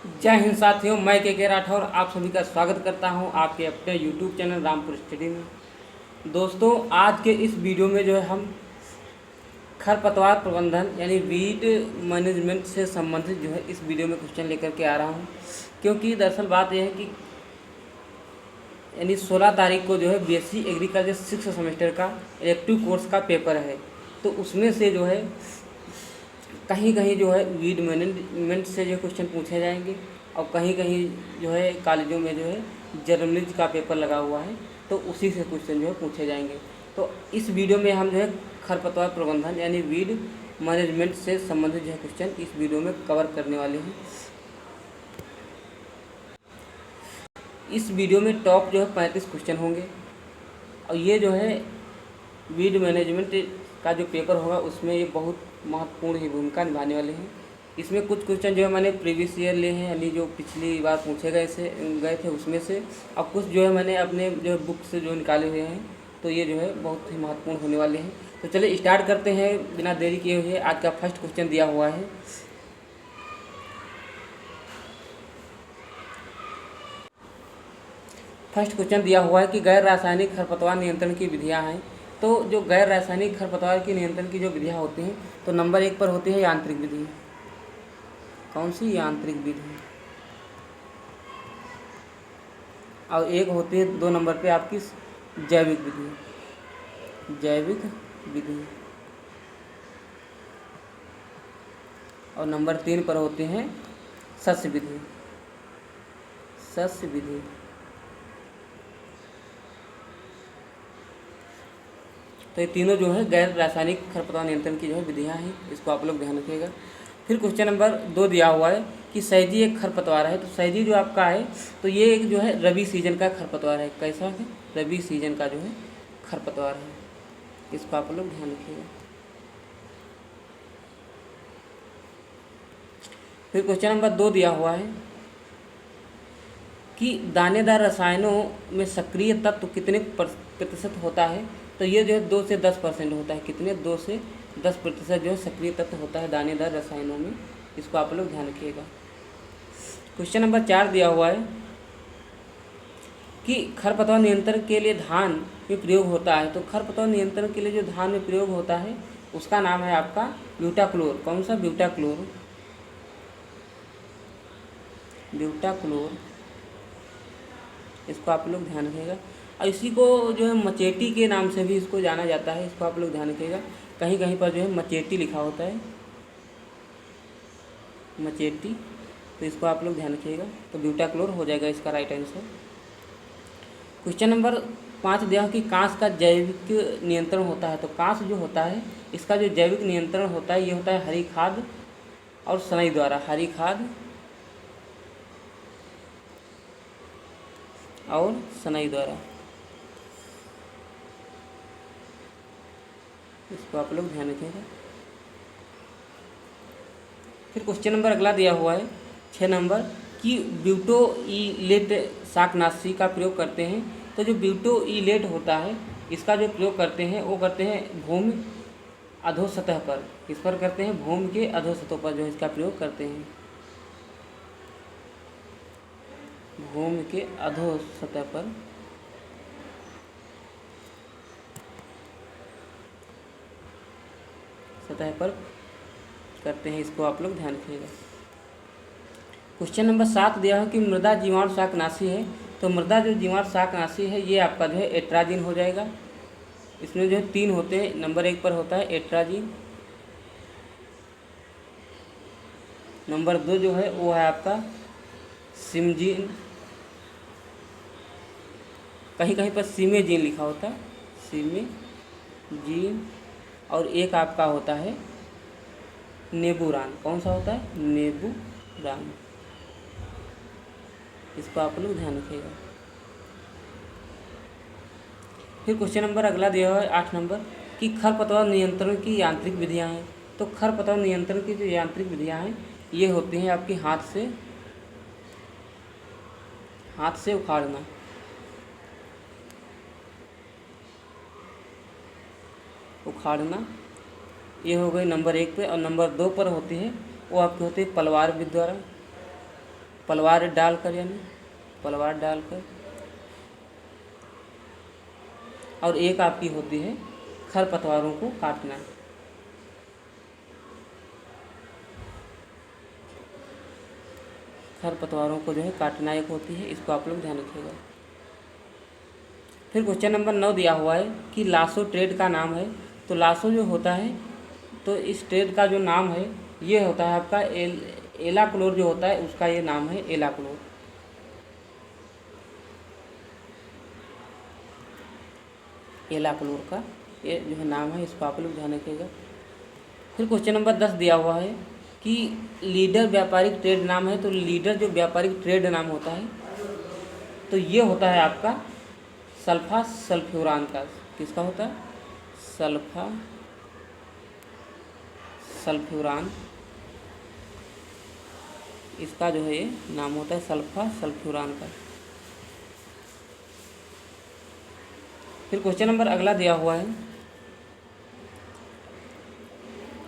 जय हिंद साथियों, मैं के राठौर आप सभी का स्वागत करता हूं आपके अपने यूट्यूब चैनल रामपुर स्टडी में। दोस्तों, आज के इस वीडियो में जो है हम खरपतवार प्रबंधन यानी वीड मैनेजमेंट से संबंधित जो है इस वीडियो में क्वेश्चन लेकर के आ रहा हूं, क्योंकि दरअसल बात यह है कि यानी 16 तारीख को जो है बीएससी एग्रीकल्चर 6 सेमेस्टर का इलेक्टिव कोर्स का पेपर है। तो उसमें से जो है कहीं कहीं जो है वीड मैनेजमेंट से जो क्वेश्चन पूछे जाएंगे और कहीं कहीं जो है कॉलेजों में जो है जर्नलिज्म का पेपर लगा हुआ है, तो उसी से क्वेश्चन जो है पूछे जाएंगे। तो इस वीडियो में हम जो है खरपतवार प्रबंधन यानी वीड मैनेजमेंट से संबंधित जो है क्वेश्चन इस वीडियो में कवर करने वाले हैं। इस वीडियो में टॉप जो है 35 क्वेश्चन होंगे और ये जो है वीड मैनेजमेंट का जो पेपर होगा उसमें ये बहुत महत्वपूर्ण ही भूमिका निभाने वाले हैं। इसमें कुछ क्वेश्चन जो है मैंने प्रीवियस ईयर लिए हैं, यानी जो पिछली बार पूछे गए थे उसमें से, और कुछ जो है मैंने अपने जो है बुक से जो निकाले हुए हैं। तो ये जो है बहुत ही महत्वपूर्ण होने वाले हैं। तो चलिए स्टार्ट करते हैं बिना देरी किए हुए। आज का फर्स्ट क्वेश्चन दिया हुआ है, कि गैर रासायनिक खरपतवार नियंत्रण की विधियां हैं। तो जो गैर रासायनिक खरपतवार की नियंत्रण की जो विधियां होती हैं, तो नंबर 1 पर होती है यांत्रिक विधि। कौन सी? यांत्रिक विधि। और एक होती है 2 नंबर पे आपकी जैविक विधि। जैविक विधि। और नंबर 3 पर होते हैं सस्य विधि। सस्य विधि। तो ये तीनों जो है गैर रासायनिक खरपतवार नियंत्रण की जो है विधियाँ हैं, इसको आप लोग ध्यान रखिएगा। फिर क्वेश्चन नंबर 2 दिया हुआ है कि सहजी एक खरपतवार है। तो सहजी जो आपका है, तो ये एक जो है रबी सीजन का खरपतवार है। कैसा है? रबी सीजन का जो है खरपतवार है, इसको आप लोग ध्यान रखिएगा। फिर क्वेश्चन नंबर 2 दिया हुआ है कि दानेदार रसायनों में सक्रिय तत्व कितने प्रतिशत होता है। तो ये जो है 2 से 10% होता है। कितने? 2 से 10% जो है सक्रिय तत्व होता है दानेदार रसायनों में, इसको आप लोग ध्यान रखिएगा। क्वेश्चन नंबर 4 दिया हुआ है कि खरपतवार नियंत्रण के लिए धान में प्रयोग होता है। तो खरपतवार नियंत्रण के लिए जो धान में प्रयोग होता है उसका नाम है आपका ब्यूटाक्लोर। कौन सा? ब्यूटाक्लोर। ब्यूटाक्लोर, इसको आप लोग ध्यान रखिएगा। और इसी को जो है मचेटी के नाम से भी इसको जाना जाता है, इसको आप लोग ध्यान रखिएगा। कहीं कहीं पर जो है मचेटी लिखा होता है, मचेटी, तो इसको आप लोग ध्यान रखिएगा। तो ब्यूटाक्लोर हो जाएगा इसका राइट आंसर। क्वेश्चन नंबर 5 दिया कि कांस का जैविक नियंत्रण होता है। तो कांस जो होता है इसका जो जैविक नियंत्रण होता है ये होता है हरी खाद और सनई द्वारा। हरी खाद और सनई द्वारा, इसको आप लोग ध्यान रखिएगा। फिर क्वेश्चन नंबर अगला दिया हुआ है 6 नंबर कि ब्यूटोइलेट शाकनाशी का प्रयोग करते हैं। तो जो ब्यूटोइलेट होता है इसका जो प्रयोग करते हैं वो करते हैं भूमि अधोसतह पर। किस पर करते हैं? भूमि के अधोसतह पर जो है इसका प्रयोग करते हैं। भूमि के अधोसतह पर करते हैं, इसको आप लोग ध्यान रखिएगा। क्वेश्चन नंबर 7 दिया है कि मृदा जीवाणु शाकनाशी है। तो मृदा जो जीवाणु शाकनाशी है ये आपका जो है एट्राजिन हो जाएगा। इसमें जो है 3 होते हैं। नंबर 1 पर होता है एट्राजिन। नंबर 2 जो है वो है आपका सिमजीन। कहीं कहीं पर सीमेजीन लिखा होता है, सीमेजीन। और एक आपका होता है नेबुरान। कौन सा होता है? नेबुरान, इसको आप लोग ध्यान रखिएगा। फिर क्वेश्चन नंबर अगला दिया हुआ है 8 नंबर कि खरपतवार नियंत्रण की यांत्रिक विधियां हैं। तो खरपतवार नियंत्रण की जो यांत्रिक विधियां हैं ये होती हैं आपकी हाथ से उखाड़ना। ये हो गई नंबर 1 पे। और नंबर 2 पर होती है वो आपकी होती है पलवार विधि द्वारा। पलवार डालकर, यानी पलवार डालकर। और एक आपकी होती है खरपतवारों को काटना। खरपतवारों को जो है काटना एक होती है, इसको आप लोग ध्यान रखिएगा। फिर क्वेश्चन नंबर 9 दिया हुआ है कि लासो ट्रेड का नाम है। तो लासो जो होता है, तो इस ट्रेड का जो नाम है ये होता है आपका एलाक्लोर जो होता है उसका ये नाम है एलाक्लोर। एलाक्लोर का ये जो है नाम है, इसको आप लोग ध्यान रखिएगा। फिर क्वेश्चन नंबर 10 दिया हुआ है कि लीडर व्यापारिक ट्रेड नाम है। तो लीडर जो व्यापारिक ट्रेड नाम होता है तो ये होता है आपका सल्फा सल्फ्यूरान का। किसका होता है? सल्फा सल्फ्यूरान, इसका जो है ये नाम होता है सल्फा सल्फ्यूरान का। फिर क्वेश्चन नंबर अगला दिया हुआ है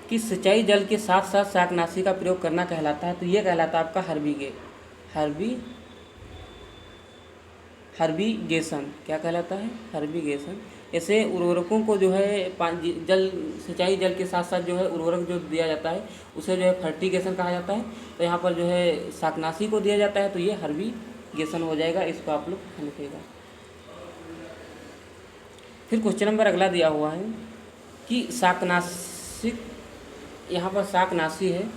कि सिंचाई जल के साथ साथ शाकनाशी का प्रयोग करना कहलाता है। तो ये कहलाता है आपका हर्बिगेशन। क्या कहलाता है? हर्बिगेशन। ऐसे उर्वरकों को जो है सिंचाई जल के साथ साथ जो है उर्वरक जो दिया जाता है उसे जो है फर्टिगेशन कहा जाता है। तो यहाँ पर जो है शाकनाशी को दिया जाता है तो ये हर्बिगेशन हो जाएगा, इसको आप लोग लिखिएगा। फिर क्वेश्चन नंबर अगला दिया हुआ है कि शाकनाशी, यहाँ पर शाकनाशी है,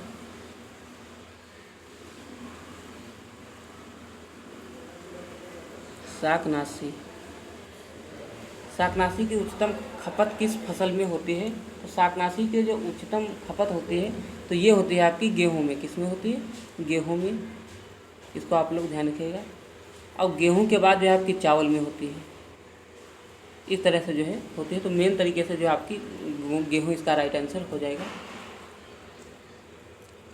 शाकनाशी की उच्चतम खपत किस फसल में होती है? तो शाकनाशी की जो उच्चतम खपत होती है तो ये होती है आपकी गेहूं में। किस में होती है? गेहूं में, इसको आप लोग ध्यान रखिएगा। और गेहूं के बाद जो है आपकी चावल में होती है। इस तरह से जो है होती है। तो मेन तरीके से जो आपकी गेहूं इसका राइट आंसर हो जाएगा।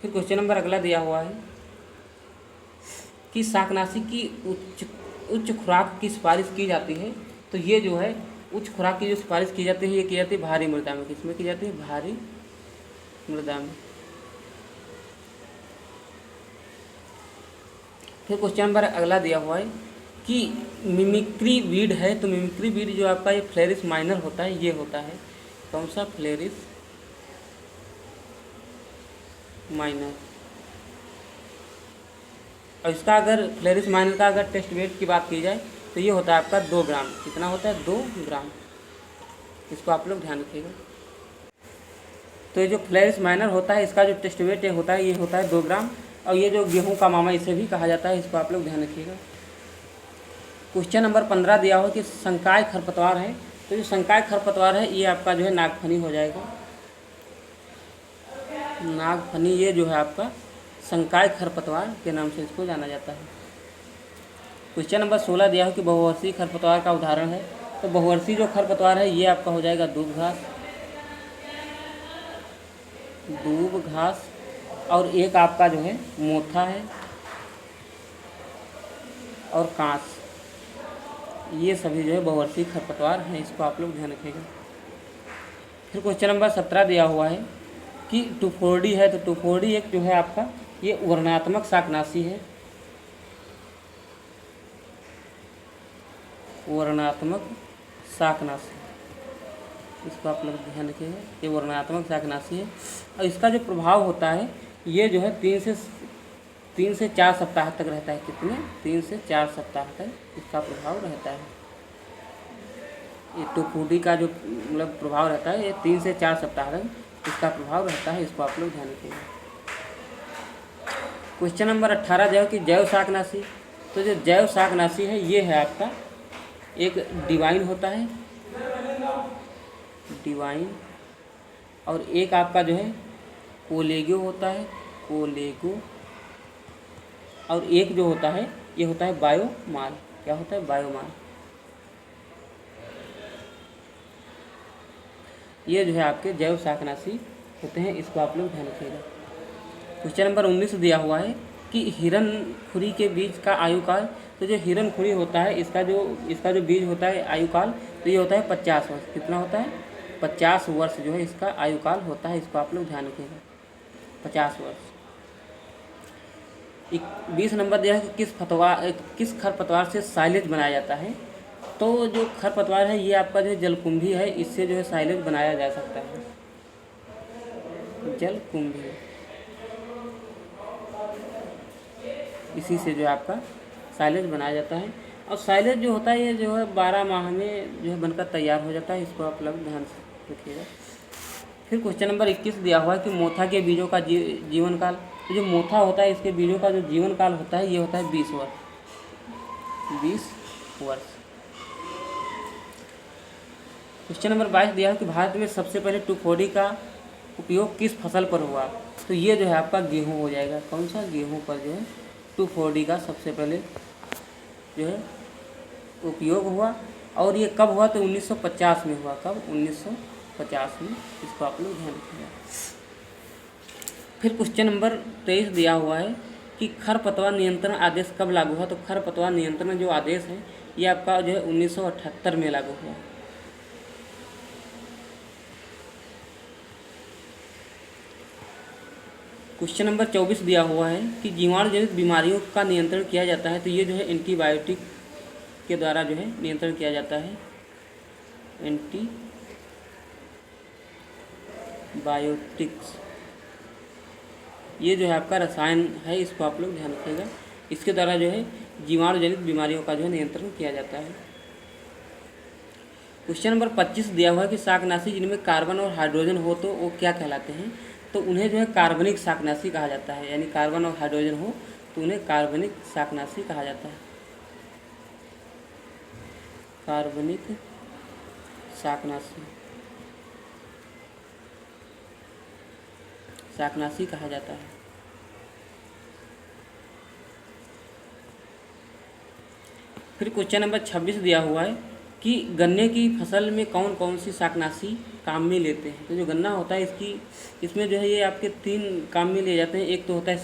फिर क्वेश्चन नंबर अगला दिया हुआ है कि शाकनाशी की उच्च खुराक की सिफारिश की जाती है। तो ये जो है उच्च खुराक की जो सिफारिश की जाती है ये की जाती है भारी मृदा में। किसमें की जाती है? भारी मृदा में। फिर क्वेश्चन नंबर अगला दिया हुआ है कि मिमिक्री वीड है। तो मिमिक्री वीड जो आपका ये फ्लेरिस माइनर होता है, ये होता है कौन सा? Phalaris minor. और इसका अगर फ्लेरिस माइनर का अगर टेस्ट वेट की बात की जाए तो ये होता है आपका 2 ग्राम। कितना होता है? 2 ग्राम। इसको आप लोग ध्यान रखिएगा। तो ये जो फ्लेरिस माइनर होता है इसका जो टेस्ट वेट होता है ये होता है 2 ग्राम। और ये जो गेहूं का मामा इसे भी कहा जाता है, इसको आप लोग ध्यान रखिएगा। क्वेश्चन नंबर 15 दिया हो कि संकाय खरपतवार है। तो जो संकाय खरपतवार है ये आपका जो है नागफनी हो जाएगा। नागफनी ये जो है आपका संकाय खरपतवार के नाम से इसको जाना जाता है। क्वेश्चन नंबर 16 दिया हो कि बहुवर्षीय खरपतवार का उदाहरण है। तो बहुवर्षीय जो खरपतवार है ये आपका हो जाएगा दूब घास। और एक आपका जो है मोथा है और कांस। ये सभी जो है बहुवर्षीय खरपतवार हैं, इसको आप लोग ध्यान रखिएगा। फिर क्वेश्चन नंबर 17 दिया हुआ है कि टुफोर्डी है। तो टुफोर्डी एक जो है आपका ये वर्णनात्मक शाकनाशी है। वर्णनात्मक शाकनाशी, इसको आप लोग ध्यान रखिएगा। ये वर्णनात्मक शाकनाशी है। और इसका जो प्रभाव होता है ये जो है 3 से 4 सप्ताह तक रहता है। कितने? 3 से 4 सप्ताह तक इसका प्रभाव रहता है। ये टुफोर्डी का जो मतलब प्रभाव रहता है ये 3 से 4 सप्ताह तक इसका प्रभाव रहता है, इसको आप लोग ध्यान रखिएगा। क्वेश्चन नंबर 18 जो है कि जैव शाकनाशी। तो जो जैव शाकनाशी है ये है आपका एक डिवाइन होता है, डिवाइन। और एक आपका जो है कोलेगो होता है, कोलेगो। और एक जो होता है ये होता है बायोमाल। क्या होता है? बायोमाल। ये जो है आपके जैव शाकनाशी होते हैं, इसको आप लोग ध्यान रखिएगा। क्वेश्चन नंबर 19 दिया हुआ है कि हिरणखुरी के बीज का आयुकाल। तो जो हिरणखुरी होता है इसका जो बीज होता है आयुकाल तो ये होता है 50 वर्ष। कितना होता है? 50 वर्ष जो है इसका आयुकाल होता है, इसको आप लोग ध्यान रखिएगा। 50 वर्ष। 20 नंबर दिया है कि किस खरपतवार से साइलेज बनाया जाता है। तो जो खरपतवार है ये आपका जो जलकुंभी है, इससे जो है साइलेज बनाया जा सकता है। जलकुंभी, इसी से जो है आपका साइलेज बनाया जाता है। और साइलेज जो होता है ये जो है 12 माह में जो है बनकर तैयार हो जाता है। इसको आप लोग ध्यान से रखिएगा। फिर क्वेश्चन नंबर 21 दिया हुआ है कि मोथा के बीजों का जीवन काल। तो जो मोथा होता है इसके बीजों का जो जीवन काल होता है ये होता है 20 वर्ष। 20 वर्ष। क्वेश्चन नंबर 22 दिया है कि भारत में सबसे पहले 2,4-D का उपयोग किस फसल पर हुआ। तो ये जो है आपका गेहूँ हो जाएगा। कौन सा? गेहूँ पर जो है 2,4-D का सबसे पहले जो है उपयोग हुआ। और ये कब हुआ? तो 1950 में हुआ। कब? 1950 में। इसको आप लोग ध्यान रखिएगा। फिर क्वेश्चन नंबर 23 दिया हुआ है कि खरपतवार नियंत्रण आदेश कब लागू हुआ। तो खरपतवार नियंत्रण जो आदेश है ये आपका जो है 1978 में लागू हुआ। क्वेश्चन नंबर 24 दिया हुआ है कि जीवाणु जनित बीमारियों का नियंत्रण किया जाता है। तो ये जो है एंटीबायोटिक के द्वारा जो है नियंत्रण किया जाता है। एंटीबायोटिक्स, ये जो है आपका रसायन है, इसको आप लोग ध्यान रखिएगा। इसके द्वारा जो है जीवाणु जनित बीमारियों का जो है नियंत्रण किया जाता है। क्वेश्चन नंबर 25 दिया हुआ है कि शाकनाशी जिनमें कार्बन और हाइड्रोजन हो तो वो क्या कहलाते हैं। तो उन्हें जो है कार्बनिक शाकनाशी कहा जाता है। यानी कार्बन और हाइड्रोजन हो तो उन्हें कार्बनिक शाकनाशी कहा जाता है। कार्बनिक शाकनाशी कहा जाता है। फिर क्वेश्चन नंबर 26 दिया हुआ है कि गन्ने की फसल में कौन कौन सी शाकनाशी काम में लेते हैं। तो जो गन्ना होता है इसमें जो है ये आपके 3 काम में लिए जाते हैं। एक तो होता है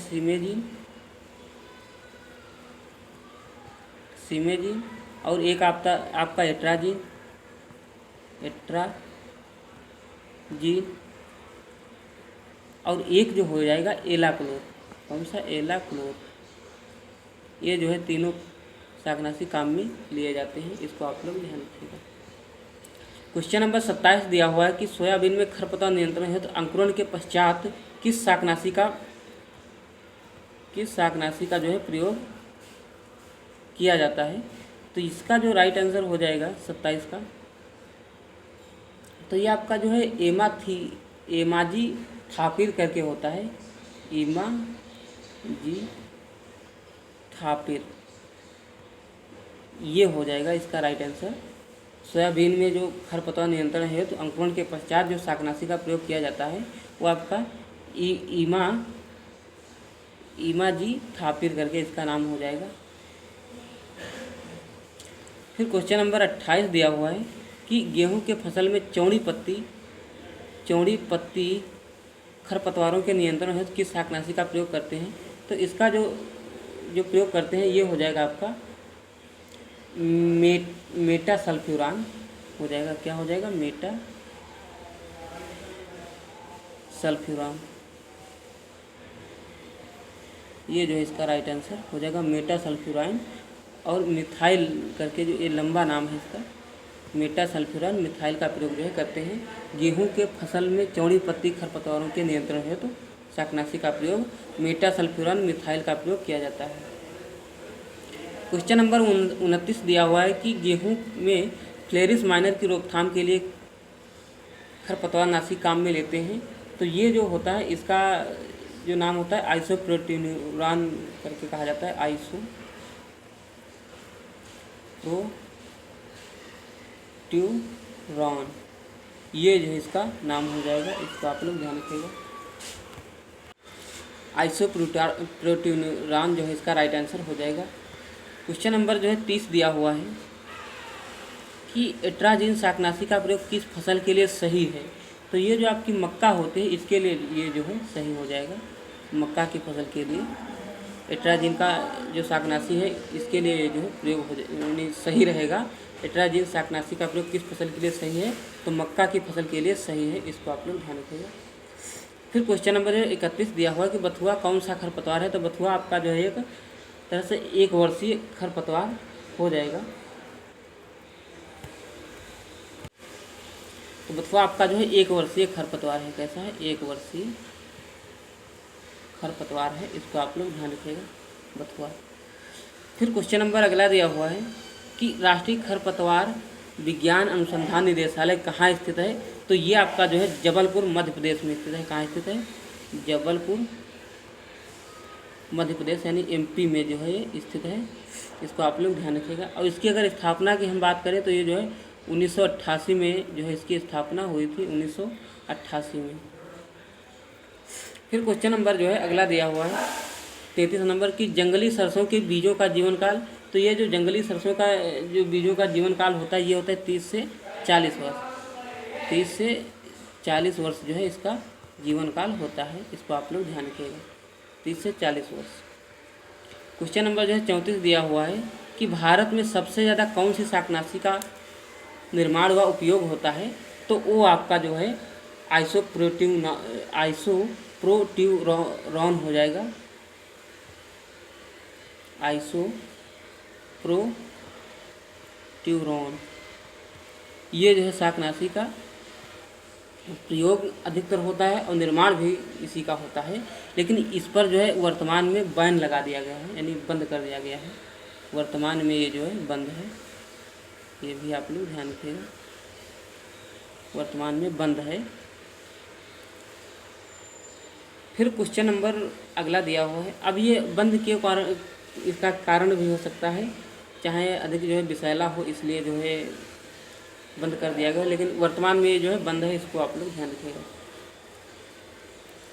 सीमेजीन और एक आपका एट्राजीन और एक जो हो जाएगा एलाक्लोर। कौन सा? एलाक्लोर। ये जो है तीनों शाकनाशी काम में लिए जाते हैं। इसको आप लोग ध्यान रखिएगा। क्वेश्चन नंबर 27 दिया हुआ है कि सोयाबीन में खरपतवार नियंत्रण हेतु अंकुरण के पश्चात किस शाकनाशी का जो है प्रयोग किया जाता है। तो इसका जो राइट आंसर हो जाएगा 27 का, तो ये आपका जो है एमाजी थापिर करके होता है। एमाजी थापिर, ये हो जाएगा इसका राइट आंसर। सोयाबीन में जो खरपतवार नियंत्रण है तो अंकुरण के पश्चात जो शाकनाशी का प्रयोग किया जाता है वो आपका इमाजी थापिर करके इसका नाम हो जाएगा। फिर क्वेश्चन नंबर 28 दिया हुआ है कि गेहूं के फसल में चौड़ी पत्ती खरपतवारों के नियंत्रण हेतु किस शाकनाशी का प्रयोग करते हैं। तो इसका जो प्रयोग करते हैं ये हो जाएगा आपका मेटासल्फ्यूरान हो जाएगा। क्या हो जाएगा? मेटासल्फ्यूरान। ये जो है इसका राइट आंसर हो जाएगा मेटासल्फ्यूरान। और मिथाइल करके जो ये लंबा नाम है इसका, मेटासल्फ्यूरान मिथाइल का प्रयोग जो है करते हैं। गेहूं के फसल में चौड़ी पत्ती खरपतवारों के नियंत्रण है तो शाकनाशी का प्रयोग मेटासल्फ्यूरान मिथाइल का प्रयोग किया जाता है। क्वेश्चन नंबर 29 दिया हुआ है कि गेहूं में फ्लेरिस माइनर की रोकथाम के लिए खरपतवारनाशी काम में लेते हैं। तो ये जो होता है इसका जो नाम होता है आइसोप्रोट्यूरान करके कहा जाता है। आइसोप्रोट्यूरान, ये जो है इसका नाम हो जाएगा। इसको आप लोग ध्यान रखिएगा। आइसोप्रोट्यूरान जो है इसका राइट आंसर हो जाएगा। क्वेश्चन नंबर जो है 30 दिया हुआ है कि एट्राजीन शाकनाशी का प्रयोग किस फसल के लिए सही है। तो ये जो आपकी मक्का होती है इसके लिए ये जो है सही हो जाएगा। मक्का की फसल के लिए एट्राजीन का जो शाकनाशी है इसके लिए जो है प्रयोग हो यानी सही रहेगा। एट्राजीन शाकनाशी का प्रयोग किस फसल के लिए सही है। तो मक्का की फसल के लिए सही है। इसको आप लोग ध्यान रखिएगा। फिर क्वेश्चन नंबर 31 दिया हुआ है कि बथुआ कौन सा खरपतवार है। तो बथुआ आपका जो है एक तरह से 1 वर्षीय खरपतवार हो जाएगा। तो बथुआ आपका जो है 1 वर्षीय खरपतवार है। कैसा है? 1 वर्षीय खरपतवार है, इसको आप लोग ध्यान रखिएगा, बथुआ। फिर क्वेश्चन नंबर अगला दिया हुआ है कि राष्ट्रीय खरपतवार विज्ञान अनुसंधान निदेशालय कहाँ स्थित है। तो ये आपका जो है जबलपुर मध्य प्रदेश में स्थित है। कहाँ स्थित है? जबलपुर मध्य प्रदेश यानी एमपी में जो है ये स्थित है, इसको आप लोग ध्यान रखिएगा। और इसकी अगर स्थापना की हम बात करें तो ये जो है 1988 में जो है इसकी स्थापना हुई थी, 1988 में। फिर क्वेश्चन नंबर जो है अगला दिया हुआ है 33 नंबर की जंगली सरसों के बीजों का जीवन काल। तो ये जो जंगली सरसों का जो बीजों का जीवन काल होता है ये होता है 30 से 40 वर्ष। 30 से 40 वर्ष जो है इसका जीवन काल होता है, इसको आप लोग ध्यान रखिएगा, 30 से 40 वर्ष। क्वेश्चन नंबर जो है 34 दिया हुआ है कि भारत में सबसे ज़्यादा कौन सी शाकनाशी का निर्माण व उपयोग होता है। तो वो आपका जो है आइसोप्रोट्यूरॉन हो जाएगा। आइसोप्रोट्यूरॉन ये जो है शाकनाशी का प्रयोग अधिकतर होता है और निर्माण भी इसी का होता है, लेकिन इस पर जो है वर्तमान में बैन लगा दिया गया है, यानी बंद कर दिया गया है। वर्तमान में ये जो है बंद है, ये भी आप लोग ध्यान रखिएगा, वर्तमान में बंद है। फिर क्वेश्चन नंबर अगला दिया हुआ है, अब ये बंद के कारण, इसका कारण भी हो सकता है, चाहे अधिक जो है विषैला हो इसलिए जो है बंद कर दिया गया, लेकिन वर्तमान में ये जो है बंद है, इसको आप लोग ध्यान रखिएगा।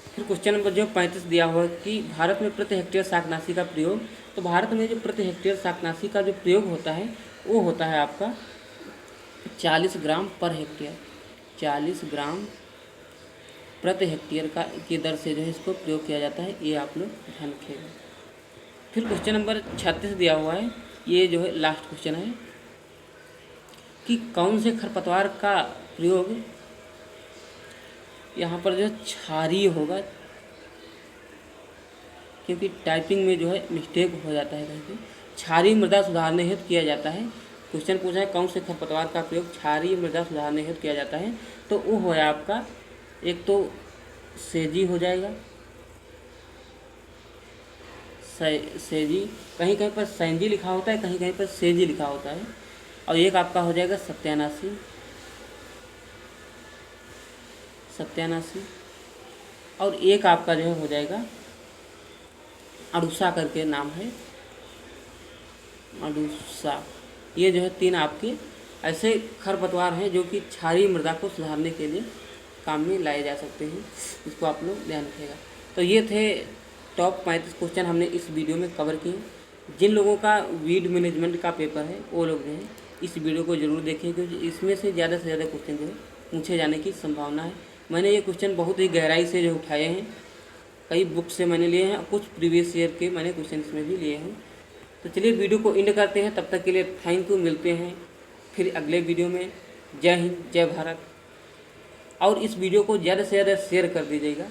फिर क्वेश्चन नंबर जो 35 दिया हुआ है कि भारत में प्रति हेक्टेयर शाकनाशी का प्रयोग। तो भारत में जो प्रति हेक्टेयर शाकनाशी का जो प्रयोग होता है वो होता है आपका 40 ग्राम पर हेक्टेयर। 40 ग्राम प्रति हेक्टेयर का की दर से जो है इसको प्रयोग किया जाता है, ये आप लोग ध्यान रखिएगा। फिर क्वेश्चन नंबर 36 दिया हुआ है, ये जो है लास्ट क्वेश्चन है कि कौन से खरपतवार का प्रयोग, यहाँ पर जो है क्षारीय होगा, क्योंकि टाइपिंग में जो है मिस्टेक हो जाता है कहीं पे। क्षारीय मृदा सुधारने हेतु किया जाता है। क्वेश्चन पूछा है कौन से खरपतवार का प्रयोग क्षारीय मृदा सुधारने हेतु किया जाता है। तो वो हो जाए आपका, एक तो सेजी हो जाएगा, सेजी, कहीं कहीं पर सैंजी लिखा होता है, कहीं कहीं पर सेजी लिखा होता है। और एक आपका हो जाएगा सत्यानाशी, और एक आपका जो है हो जाएगा अड़ूसा करके नाम है, अड़ूसा। ये जो है 3 आपके ऐसे खरपतवार हैं जो कि क्षारीय मृदा को सुधारने के लिए काम में लाए जा सकते हैं, इसको आप लोग ध्यान रखिएगा। तो ये थे टॉप 35 क्वेश्चन हमने इस वीडियो में कवर किए। जिन लोगों का वीड मैनेजमेंट का पेपर है वो लोग जो है इस वीडियो को ज़रूर देखें, क्योंकि इसमें से ज़्यादा क्वेश्चन जो है पूछे जाने की संभावना है। मैंने ये क्वेश्चन बहुत ही गहराई से जो उठाए हैं, कई बुक से मैंने लिए हैं, कुछ प्रीवियस ईयर के मैंने क्वेश्चन इसमें भी लिए हैं। तो चलिए वीडियो को एंड करते हैं, तब तक के लिए थैंक यू। मिलते हैं फिर अगले वीडियो में। जय हिंद, जय भारत। और इस वीडियो को ज़्यादा से ज़्यादा शेयर कर दीजिएगा।